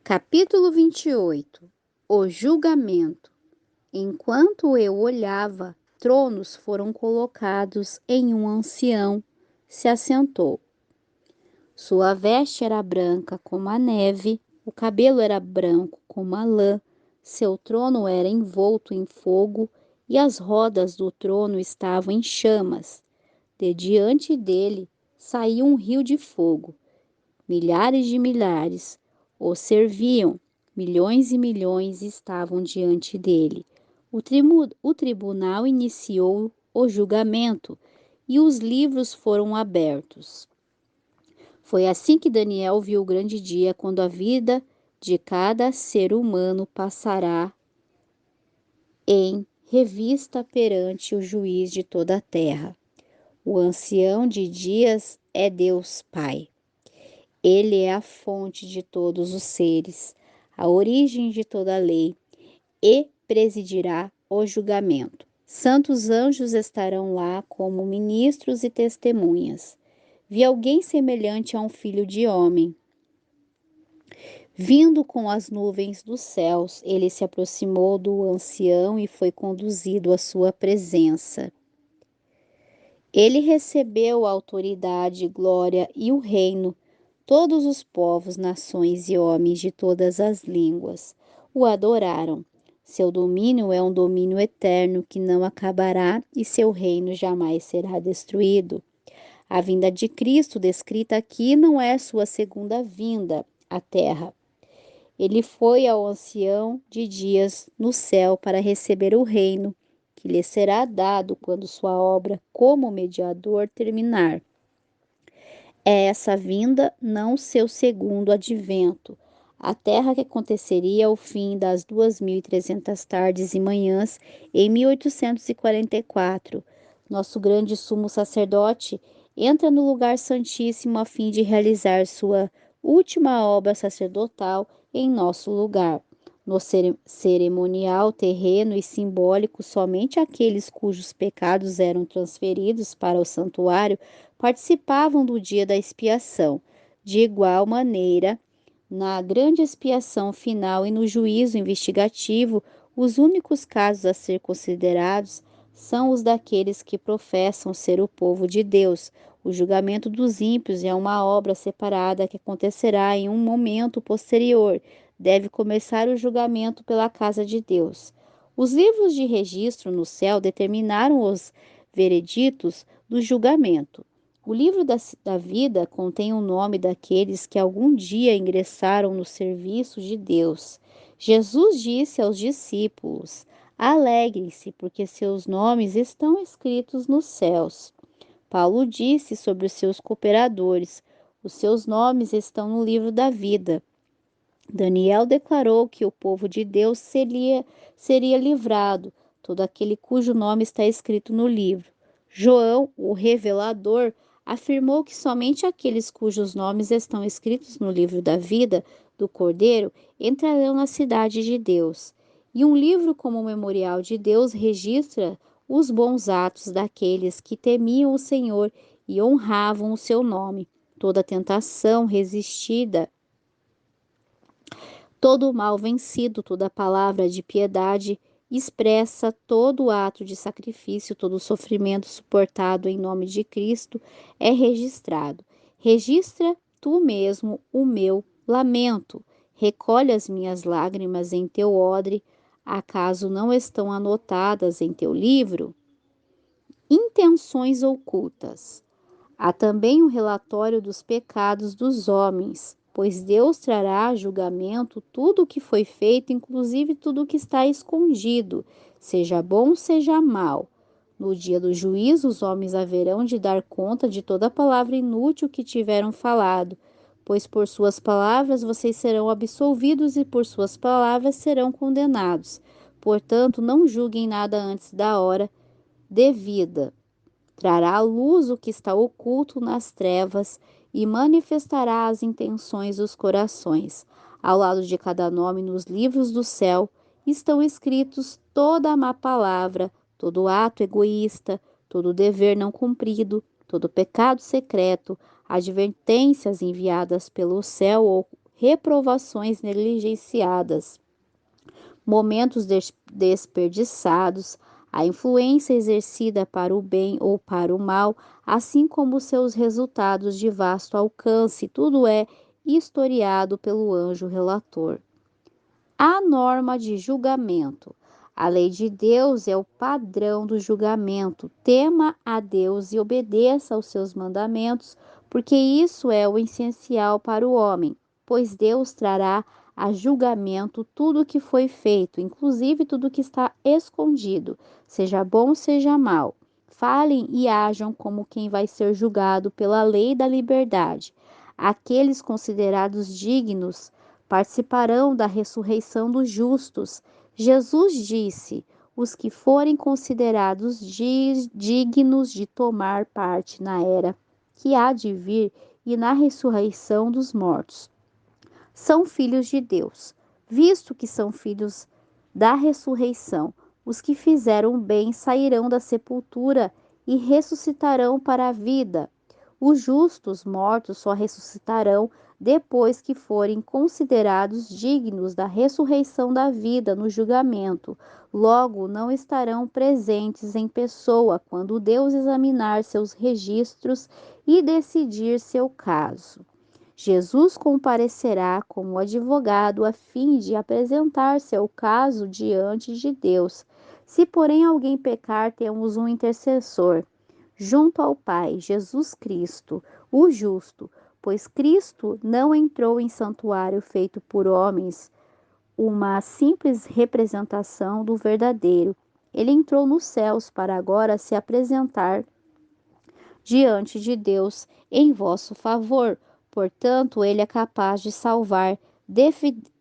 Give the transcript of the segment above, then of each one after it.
Capítulo 28. O julgamento. Enquanto eu olhava, tronos foram colocados em um ancião se assentou. Sua veste era branca como a neve, o cabelo era branco como a lã, seu trono era envolto em fogo e as rodas do trono estavam em chamas. De diante dele saía um rio de fogo. Milhares de milhares o serviam, milhões e milhões estavam diante dele. O tribunal iniciou o julgamento e os livros foram abertos. Foi assim que Daniel viu o grande dia, quando a vida de cada ser humano passará em revista perante o juiz de toda a terra. O ancião de dias é Deus Pai. Ele é a fonte de todos os seres, a origem de toda a lei, e presidirá o julgamento. Santos anjos estarão lá como ministros e testemunhas. Vi alguém semelhante a um filho de homem, vindo com as nuvens dos céus. Ele se aproximou do ancião e foi conduzido à sua presença. Ele recebeu a autoridade, glória e o reino. Todos os povos, nações e homens de todas as línguas o adoraram. Seu domínio é um domínio eterno que não acabará e seu reino jamais será destruído. A vinda de Cristo, descrita aqui, não é sua segunda vinda à terra. Ele foi ao ancião de dias no céu para receber o reino que lhe será dado quando sua obra como mediador terminar. É essa vinda, não seu segundo advento. A terra que aconteceria ao fim das 2.300 tardes e manhãs em 1844. Nosso grande sumo sacerdote entra no lugar santíssimo a fim de realizar sua última obra sacerdotal em nosso lugar. No cerimonial terreno e simbólico, somente aqueles cujos pecados eram transferidos para o santuário participavam do dia da expiação. De igual maneira, na grande expiação final e no juízo investigativo, os únicos casos a ser considerados são os daqueles que professam ser o povo de Deus. O julgamento dos ímpios é uma obra separada que acontecerá em um momento posterior. Deve começar o julgamento pela casa de Deus. Os livros de registro no céu determinaram os vereditos do julgamento. O livro da vida contém o nome daqueles que algum dia ingressaram no serviço de Deus. Jesus disse aos discípulos: Alegrem-se, porque seus nomes estão escritos nos céus. Paulo disse sobre os seus cooperadores: Os seus nomes estão no livro da vida. Daniel declarou que o povo de Deus seria livrado, todo aquele cujo nome está escrito no livro. João, o revelador, afirmou que somente aqueles cujos nomes estão escritos no livro da vida do Cordeiro entrarão na cidade de Deus. E um livro como o memorial de Deus registra os bons atos daqueles que temiam o Senhor e honravam o seu nome. Toda tentação resistida, todo o mal vencido, toda palavra de piedade expressa, todo ato de sacrifício, todo sofrimento suportado em nome de Cristo é registrado. Registra tu mesmo o meu lamento. Recolhe as minhas lágrimas em teu odre. Acaso não estão anotadas em teu livro? Intenções ocultas. Há também um relatório dos pecados dos homens, pois Deus trará a julgamento tudo o que foi feito, inclusive tudo o que está escondido, seja bom, seja mal. No dia do juízo, os homens haverão de dar conta de toda palavra inútil que tiveram falado, pois por suas palavras vocês serão absolvidos e por suas palavras serão condenados. Portanto, não julguem nada antes da hora devida. Trará à luz o que está oculto nas trevas e manifestará as intenções dos corações. Ao lado de cada nome nos livros do céu estão escritos toda a má palavra, todo ato egoísta, todo dever não cumprido, todo pecado secreto, advertências enviadas pelo céu ou reprovações negligenciadas, momentos desperdiçados, a influência exercida para o bem ou para o mal, assim como seus resultados de vasto alcance, tudo é historiado pelo anjo relator. A norma de julgamento. A lei de Deus é o padrão do julgamento. Tema a Deus e obedeça aos seus mandamentos, porque isso é o essencial para o homem, pois Deus trará a julgamento tudo o que foi feito, inclusive tudo o que está escondido, seja bom, seja mal. Falem e ajam como quem vai ser julgado pela lei da liberdade. Aqueles considerados dignos participarão da ressurreição dos justos. Jesus disse: os que forem considerados dignos de tomar parte na era que há de vir e na ressurreição dos mortos são filhos de Deus. Visto que são filhos da ressurreição, os que fizeram bem sairão da sepultura e ressuscitarão para a vida. Os justos mortos só ressuscitarão depois que forem considerados dignos da ressurreição da vida no julgamento. Logo, não estarão presentes em pessoa quando Deus examinar seus registros e decidir seu caso. Jesus comparecerá como advogado a fim de apresentar seu caso diante de Deus. Se, porém, alguém pecar, temos um intercessor junto ao Pai, Jesus Cristo, o justo, pois Cristo não entrou em santuário feito por homens, uma simples representação do verdadeiro. Ele entrou nos céus para agora se apresentar diante de Deus em vosso favor. Portanto, ele é capaz de salvar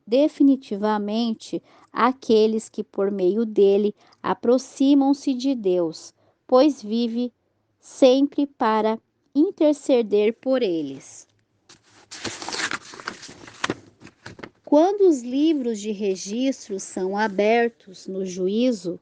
definitivamente aqueles que, por meio dele, aproximam-se de Deus, pois vive sempre para interceder por eles. Quando os livros de registro são abertos no juízo,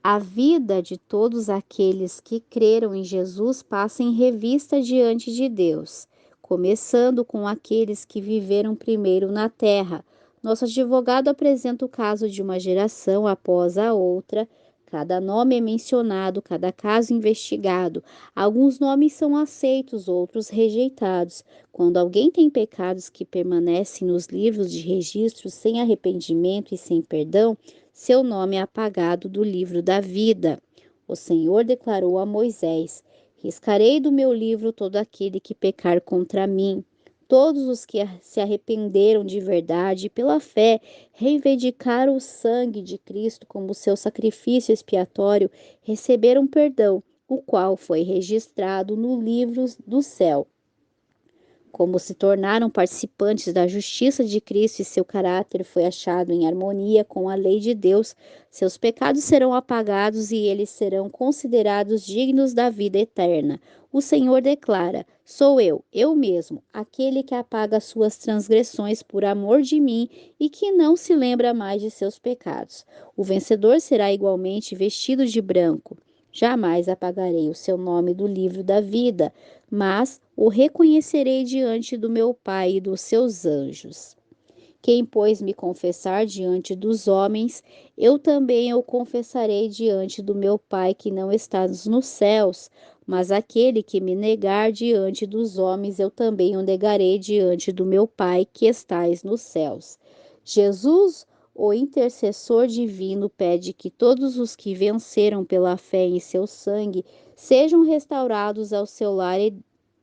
a vida de todos aqueles que creram em Jesus passa em revista diante de Deus, começando com aqueles que viveram primeiro na terra. Nosso advogado apresenta o caso de uma geração após a outra. Cada nome é mencionado, cada caso investigado. Alguns nomes são aceitos, outros rejeitados. Quando alguém tem pecados que permanecem nos livros de registro sem arrependimento e sem perdão, seu nome é apagado do livro da vida. O Senhor declarou a Moisés: riscarei do meu livro todo aquele que pecar contra mim. Todos os que se arrependeram de verdade e pela fé reivindicaram o sangue de Cristo como seu sacrifício expiatório, receberam perdão, o qual foi registrado no livro do céu. Como se tornaram participantes da justiça de Cristo e seu caráter foi achado em harmonia com a lei de Deus, seus pecados serão apagados e eles serão considerados dignos da vida eterna. O Senhor declara: sou eu mesmo, aquele que apaga suas transgressões por amor de mim e que não se lembra mais de seus pecados. O vencedor será igualmente vestido de branco. Jamais apagarei o seu nome do livro da vida, mas o reconhecerei diante do meu Pai e dos seus anjos. Quem, pois, me confessar diante dos homens, eu também o confessarei diante do meu Pai que não está nos céus. Mas aquele que me negar diante dos homens, eu também o negarei diante do meu Pai que estais nos céus. Jesus, o intercessor divino, pede que todos os que venceram pela fé em seu sangue sejam restaurados ao seu lar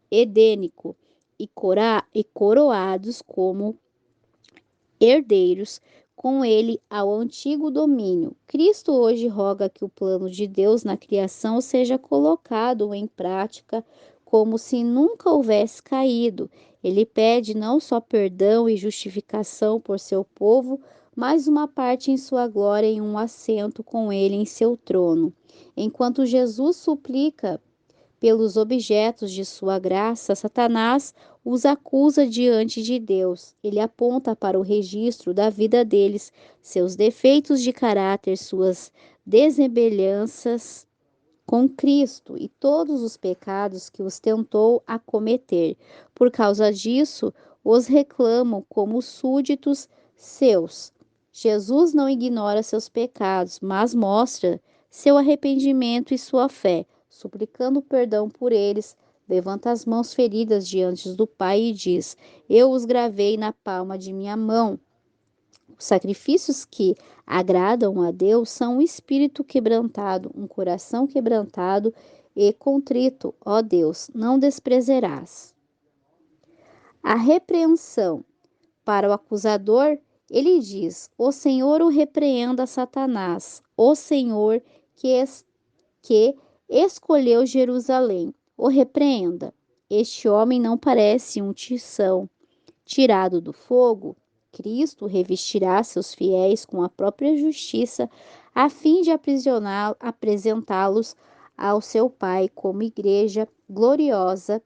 edênico e coroados como herdeiros com ele ao antigo domínio. Cristo hoje roga que o plano de Deus na criação seja colocado em prática como se nunca houvesse caído. Ele pede não só perdão e justificação por seu povo, mas uma parte em sua glória e um assento com ele em seu trono. Enquanto Jesus suplica pelos objetos de sua graça, Satanás os acusa diante de Deus. Ele aponta para o registro da vida deles, seus defeitos de caráter, suas desemelhanças com Cristo e todos os pecados que os tentou a cometer. Por causa disso, os reclamam como súditos seus. Jesus não ignora seus pecados, mas mostra seu arrependimento e sua fé, suplicando perdão por eles. Levanta as mãos feridas diante do Pai e diz: Eu os gravei na palma de minha mão. Os sacrifícios que agradam a Deus são um espírito quebrantado, um coração quebrantado e contrito, ó Deus, não desprezarás. A repreensão para o acusador, ele diz: O Senhor o repreenda, Satanás, o Senhor que escolheu Jerusalém, o repreenda. Este homem não parece um tição tirado do fogo? Cristo revestirá seus fiéis com a própria justiça, a fim de apresentá-los ao seu Pai como igreja gloriosa,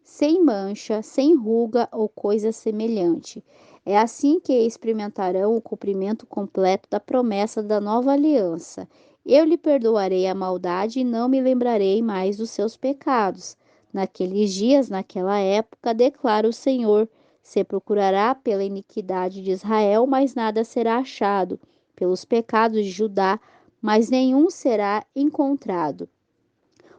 sem mancha, sem ruga ou coisa semelhante. É assim que experimentarão o cumprimento completo da promessa da nova aliança. Eu lhe perdoarei a maldade e não me lembrarei mais dos seus pecados. Naqueles dias, naquela época, declara o Senhor, se procurará pela iniquidade de Israel, mas nada será achado, pelos pecados de Judá, mas nenhum será encontrado.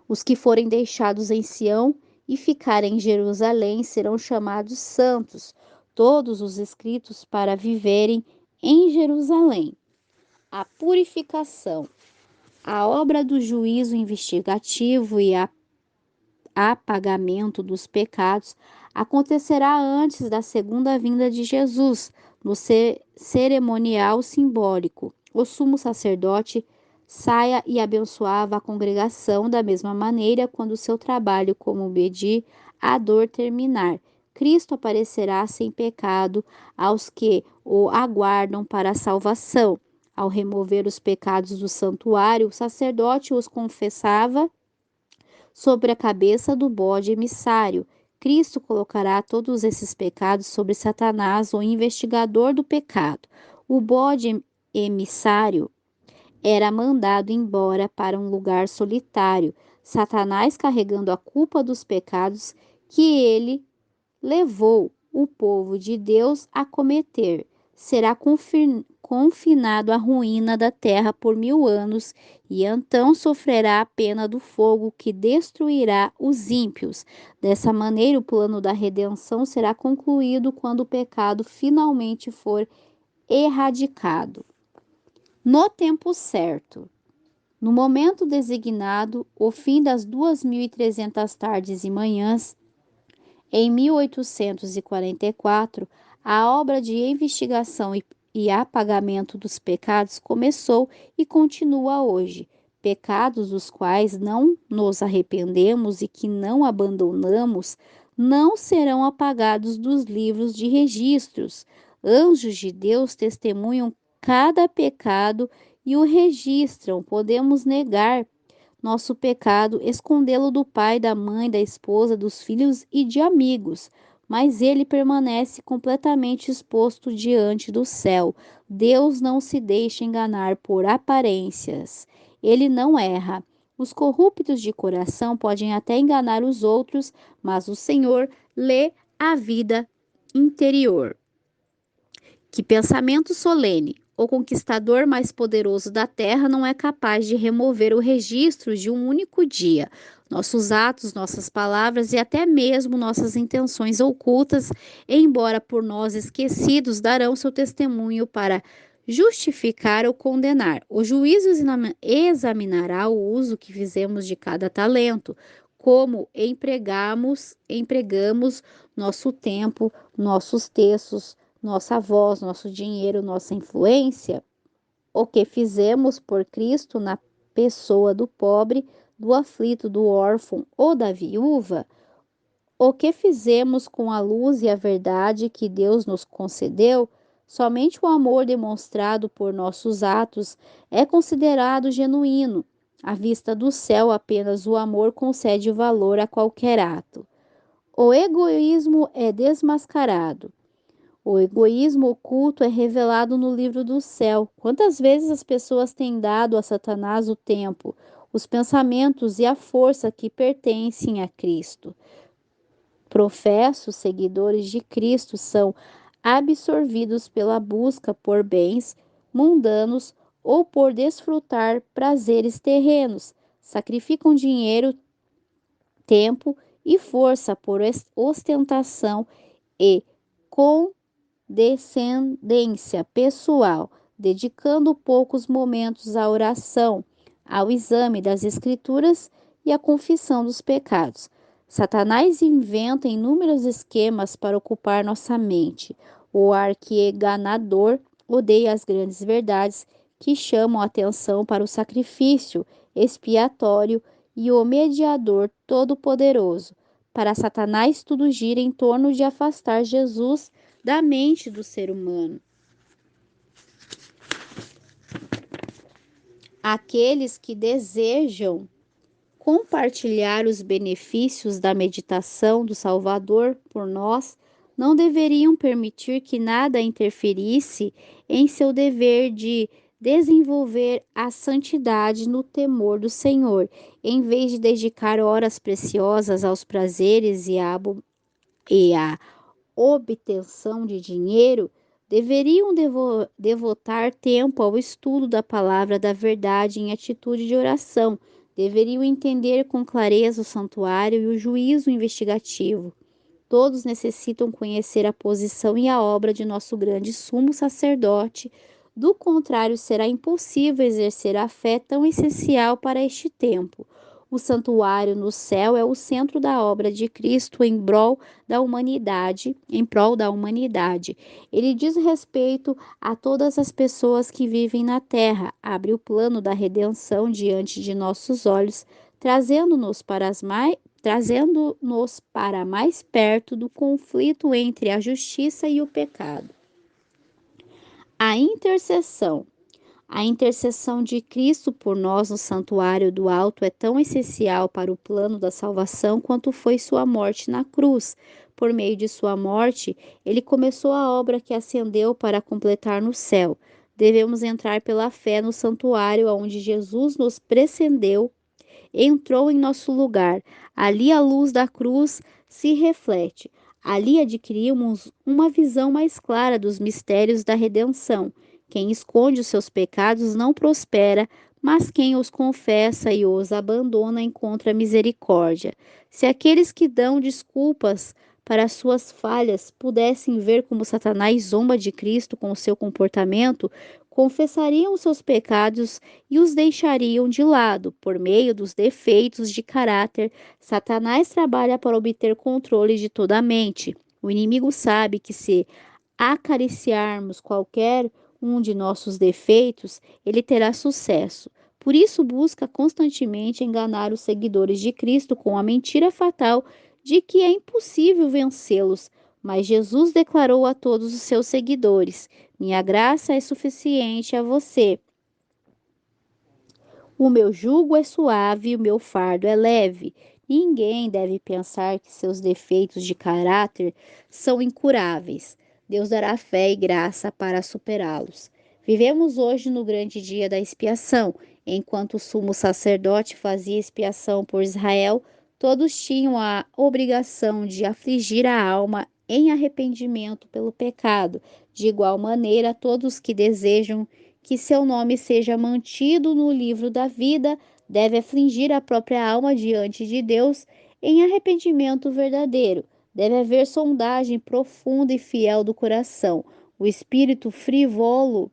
Os que forem deixados em Sião e ficarem em Jerusalém serão chamados santos, todos os escritos para viverem em Jerusalém. A purificação, a obra do juízo investigativo e a apagamento dos pecados acontecerá antes da segunda vinda de Jesus, no cerimonial simbólico. O sumo sacerdote saia e abençoava a congregação da mesma maneira quando seu trabalho como mediador terminar. Cristo aparecerá sem pecado aos que o aguardam para a salvação. Ao remover os pecados do santuário, o sacerdote os confessava sobre a cabeça do bode emissário. Cristo colocará todos esses pecados sobre Satanás, o investigador do pecado. O bode emissário era mandado embora para um lugar solitário, Satanás carregando a culpa dos pecados que ele levou o povo de Deus a cometer. Será confinado à ruína da terra por 1000 anos e então sofrerá a pena do fogo que destruirá os ímpios. Dessa maneira, o plano da redenção será concluído quando o pecado finalmente for erradicado. No tempo certo. No momento designado, o fim das 2300 tardes e manhãs, em 1844, a obra de investigação e apagamento dos pecados começou e continua hoje. Pecados dos quais não nos arrependemos e que não abandonamos não serão apagados dos livros de registros. Anjos de Deus testemunham cada pecado e o registram. Podemos negar nosso pecado, escondê-lo do pai, da mãe, da esposa, dos filhos e de amigos, mas ele permanece completamente exposto diante do céu. Deus não se deixa enganar por aparências. Ele não erra. Os corruptos de coração podem até enganar os outros, mas o Senhor lê a vida interior. Que pensamento solene! O conquistador mais poderoso da terra não é capaz de remover o registro de um único dia. Nossos atos, nossas palavras e até mesmo nossas intenções ocultas, embora por nós esquecidos, darão seu testemunho para justificar ou condenar. O juízo examinará o uso que fizemos de cada talento, como empregamos nosso tempo, nossos textos, nossa voz, nosso dinheiro, nossa influência, o que fizemos por Cristo na pessoa do pobre, do aflito, do órfão ou da viúva, o que fizemos com a luz e a verdade que Deus nos concedeu, somente o amor demonstrado por nossos atos é considerado genuíno. À vista do céu, apenas o amor concede valor a qualquer ato. O egoísmo é desmascarado. O egoísmo oculto é revelado no livro do céu. Quantas vezes as pessoas têm dado a Satanás o tempo, os pensamentos e a força que pertencem a Cristo? Professos seguidores de Cristo são absorvidos pela busca por bens mundanos ou por desfrutar prazeres terrenos, sacrificam dinheiro, tempo e força por ostentação e condescendência pessoal, dedicando poucos momentos à oração, ao exame das Escrituras e à confissão dos pecados. Satanás inventa inúmeros esquemas para ocupar nossa mente. O arquieganador odeia as grandes verdades que chamam a atenção para o sacrifício expiatório e o mediador todo-poderoso. Para Satanás, tudo gira em torno de afastar Jesus da mente do ser humano. Aqueles que desejam compartilhar os benefícios da meditação do Salvador por nós não deveriam permitir que nada interferisse em seu dever de desenvolver a santidade no temor do Senhor, em vez de dedicar horas preciosas aos prazeres e à obtenção de dinheiro, deveriam devotar tempo ao estudo da palavra da verdade em atitude de oração, deveriam entender com clareza o santuário e o juízo investigativo. Todos necessitam conhecer a posição e a obra de nosso grande sumo sacerdote, do contrário, será impossível exercer a fé tão essencial para este tempo. O santuário no céu é o centro da obra de Cristo em prol da humanidade. Ele diz respeito a todas as pessoas que vivem na terra, abre o plano da redenção diante de nossos olhos, trazendo-nos para mais perto do conflito entre a justiça e o pecado. A intercessão. A intercessão de Cristo por nós no santuário do alto é tão essencial para o plano da salvação quanto foi sua morte na cruz. Por meio de sua morte, ele começou a obra que ascendeu para completar no céu. Devemos entrar pela fé no santuário onde Jesus nos precedeu, entrou em nosso lugar. Ali a luz da cruz se reflete. Ali adquirimos uma visão mais clara dos mistérios da redenção. Quem esconde os seus pecados não prospera, mas quem os confessa e os abandona encontra misericórdia. Se aqueles que dão desculpas para suas falhas pudessem ver como Satanás zomba de Cristo com o seu comportamento, confessariam os seus pecados e os deixariam de lado. Por meio dos defeitos de caráter, Satanás trabalha para obter controle de toda a mente. O inimigo sabe que se acariciarmos qualquer um de nossos defeitos, ele terá sucesso. Por isso, busca constantemente enganar os seguidores de Cristo com a mentira fatal de que é impossível vencê-los. Mas Jesus declarou a todos os seus seguidores: minha graça é suficiente a você. O meu jugo é suave e o meu fardo é leve. Ninguém deve pensar que seus defeitos de caráter são incuráveis. Deus dará fé e graça para superá-los. Vivemos hoje no grande dia da expiação. Enquanto o sumo sacerdote fazia expiação por Israel, todos tinham a obrigação de afligir a alma em arrependimento pelo pecado. De igual maneira, todos que desejam que seu nome seja mantido no livro da vida, deve afligir a própria alma diante de Deus em arrependimento verdadeiro. Deve haver sondagem profunda e fiel do coração. O espírito frívolo,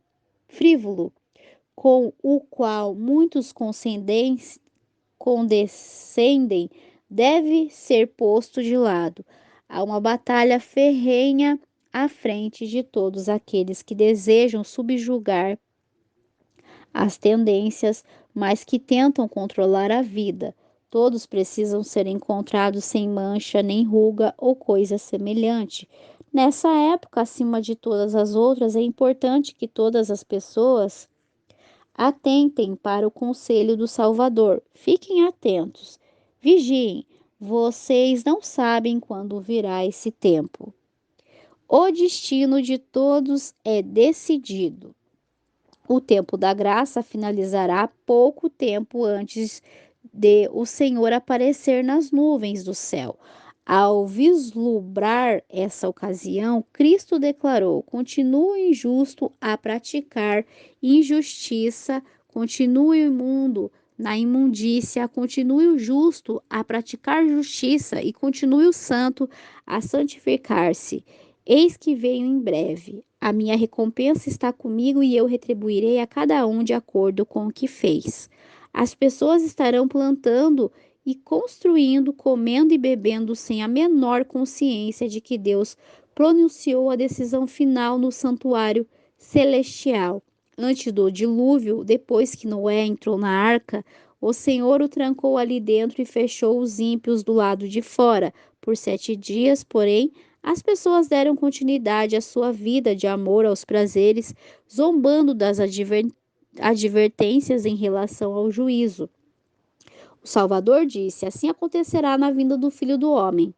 com o qual muitos condescendem, deve ser posto de lado. Há uma batalha ferrenha à frente de todos aqueles que desejam subjugar as tendências, mas que tentam controlar a vida. Todos precisam ser encontrados sem mancha, nem ruga ou coisa semelhante. Nessa época, acima de todas as outras, é importante que todas as pessoas atentem para o conselho do Salvador. Fiquem atentos. Vigiem. Vocês não sabem quando virá esse tempo. O destino de todos é decidido. O tempo da graça finalizará pouco tempo antes de o Senhor aparecer nas nuvens do céu. Ao vislumbrar essa ocasião, Cristo declarou: continue o injusto a praticar injustiça, continue o imundo na imundícia, continue o justo a praticar justiça e continue o santo a santificar-se. Eis que venho em breve. A minha recompensa está comigo e eu retribuirei a cada um de acordo com o que fez. As pessoas estarão plantando e construindo, comendo e bebendo sem a menor consciência de que Deus pronunciou a decisão final no santuário celestial. Antes do dilúvio, depois que Noé entrou na arca, o Senhor o trancou ali dentro e fechou os ímpios do lado de fora. Por 7 dias, porém, as pessoas deram continuidade à sua vida de amor aos prazeres, zombando das advertências em relação ao juízo. O Salvador disse: assim acontecerá na vinda do Filho do Homem.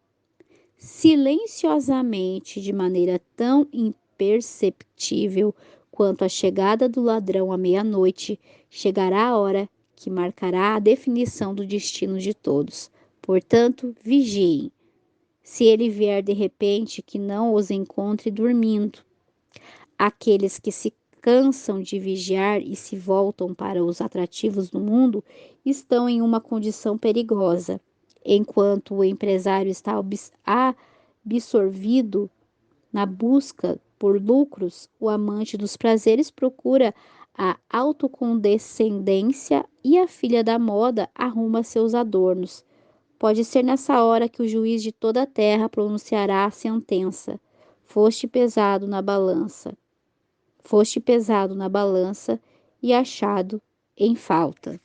Silenciosamente, de maneira tão imperceptível quanto a chegada do ladrão à meia-noite, chegará a hora que marcará a definição do destino de todos. Portanto, vigiem. Se ele vier de repente, que não os encontre dormindo. Aqueles que se cansam de vigiar e se voltam para os atrativos do mundo estão em uma condição perigosa. Enquanto o empresário está absorvido na busca por lucros, o amante dos prazeres procura a autocondescendência e a filha da moda arruma seus adornos. Pode ser nessa hora que o juiz de toda a terra pronunciará a sentença: foste pesado na balança. Foste pesado na balança e achado em falta.